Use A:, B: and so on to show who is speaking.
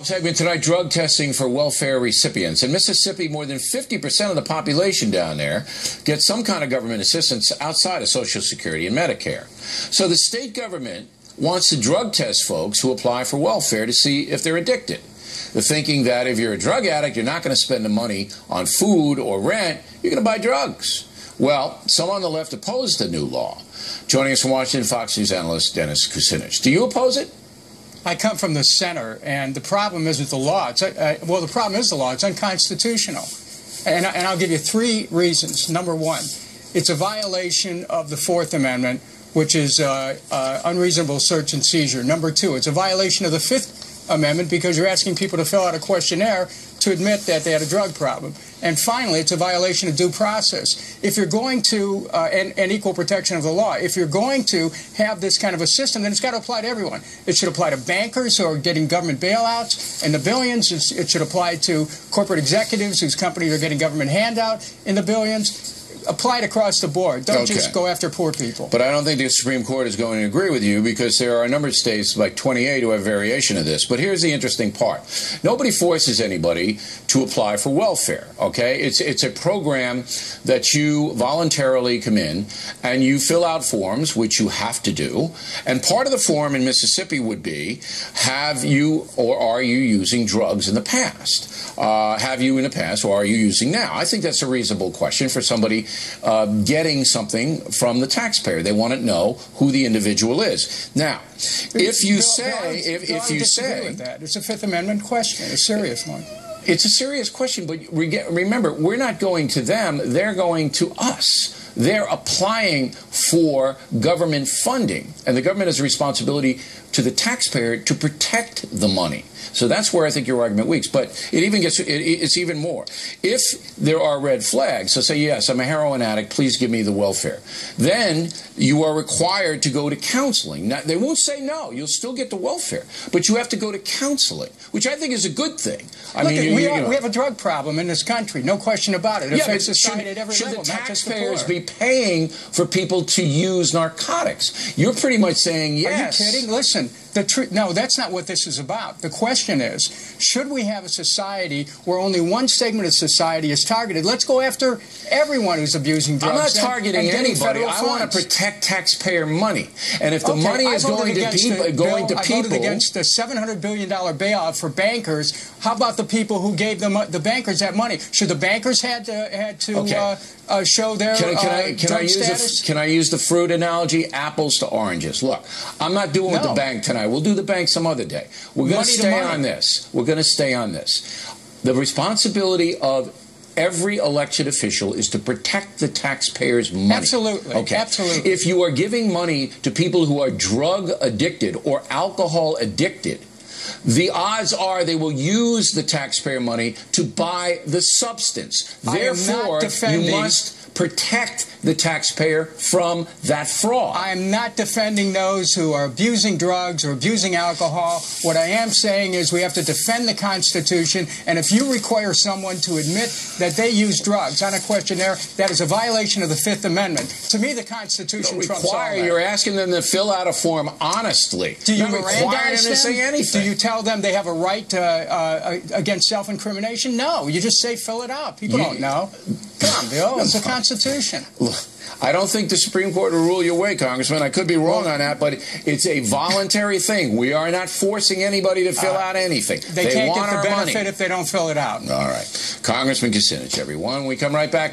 A: Segment tonight, drug testing for welfare recipients. In Mississippi, more than 50% of the population down there gets some kind of government assistance outside of Social Security and Medicare. So the state government wants to drug test folks who apply for welfare to see if they're addicted. The thinking that if you're a drug addict, you're not going to spend the money on food or rent, you're going to buy drugs. Well, some on the left oppose the new law. Joining us from Washington, Fox News analyst Dennis Kucinich. Do you oppose it?
B: I come from the center, and the problem isn't the law. Well, the problem is the law. It's unconstitutional. And I'll give you three reasons. Number one, it's a violation of the Fourth Amendment, which is unreasonable search and seizure. Number two, it's a violation of the Fifth Amendment because you're asking people to fill out a questionnaire to admit that they had a drug problem. And finally, it's a violation of due process. If you're going to, and equal protection of the law, if you're going to have this kind of a system, then it's got to apply to everyone. It should apply to bankers who are getting government bailouts in the billions. It should apply to corporate executives whose companies are getting government handout in the billions. Apply it across the board. Don't just go after poor people.
A: But I don't think the Supreme Court is going to agree with you because there are a number of states, like 28, who have variation of this. But here's the interesting part. Nobody forces anybody to apply for welfare, okay? It's a program that you voluntarily come in and you fill out forms, which you have to do. And part of the form in Mississippi would be, have you or are you using drugs in the past? Have you in the past or are you using now? I think that's a reasonable question for somebody getting something from the taxpayer. They want to know who the individual is. Now, if you say
B: it's a Fifth Amendment question, a serious one.
A: It's a serious question, but remember, we're not going to them, they're going to us. They're applying for government funding, and the government has a responsibility to the taxpayer to protect the money. So that's where I think your argument weaks. But it's even more. If there are red flags, so say, yes, I'm a heroin addict, please give me the welfare. Then you are required to go to counseling. Now, they won't say no. You'll still get the welfare. But you have to go to counseling, which I think is a good thing.
B: We have a drug problem in this country, no question about it. It affects society at every level,
A: not just the poor. Should the taxpayers be paying for people to use narcotics? You're pretty much saying yes.
B: Are you kidding? Listen. No, that's not what this is about. The question is, should we have a society where only one segment of society is targeted? Let's go after everyone who's abusing drugs.
A: I'm not targeting anybody. I want to protect taxpayer money. And if the money is going to people... I voted against the $700 billion bailout for bankers. How about the people who gave the bankers that money? Should the bankers had to show their status? Can I use the fruit analogy? Apples to oranges. Look, I'm not doing with the bank tonight. We'll do the bank some other day. We're going to stay on this. We're going to stay on this. The responsibility of every elected official is to protect the taxpayers' money.
B: Absolutely.
A: Okay.
B: Absolutely.
A: If you are giving money to people who are drug addicted or alcohol addicted, the odds are they will use the taxpayer money to buy the substance. Therefore, you must protect the taxpayer from that fraud.
B: I am not defending those who are abusing drugs or abusing alcohol. What I am saying is we have to defend the Constitution, and if you require someone to admit that they use drugs on a questionnaire, that is a violation of the Fifth Amendment. To me, the Constitution trumps all that.
A: You're asking them to fill out a form honestly.
B: Do you
A: require them to say anything?
B: Do you tell them they have a right against self-incrimination? No. You just say fill it out. People don't know. Come on, Bill. It's the Constitution.
A: Look, I don't think the Supreme Court will rule your way, Congressman. I could be wrong on that, but it's a voluntary thing. We are not forcing anybody to fill out anything.
B: They can't get the benefit if they don't fill it out.
A: All right. Congressman Kucinich, everyone. We come right back.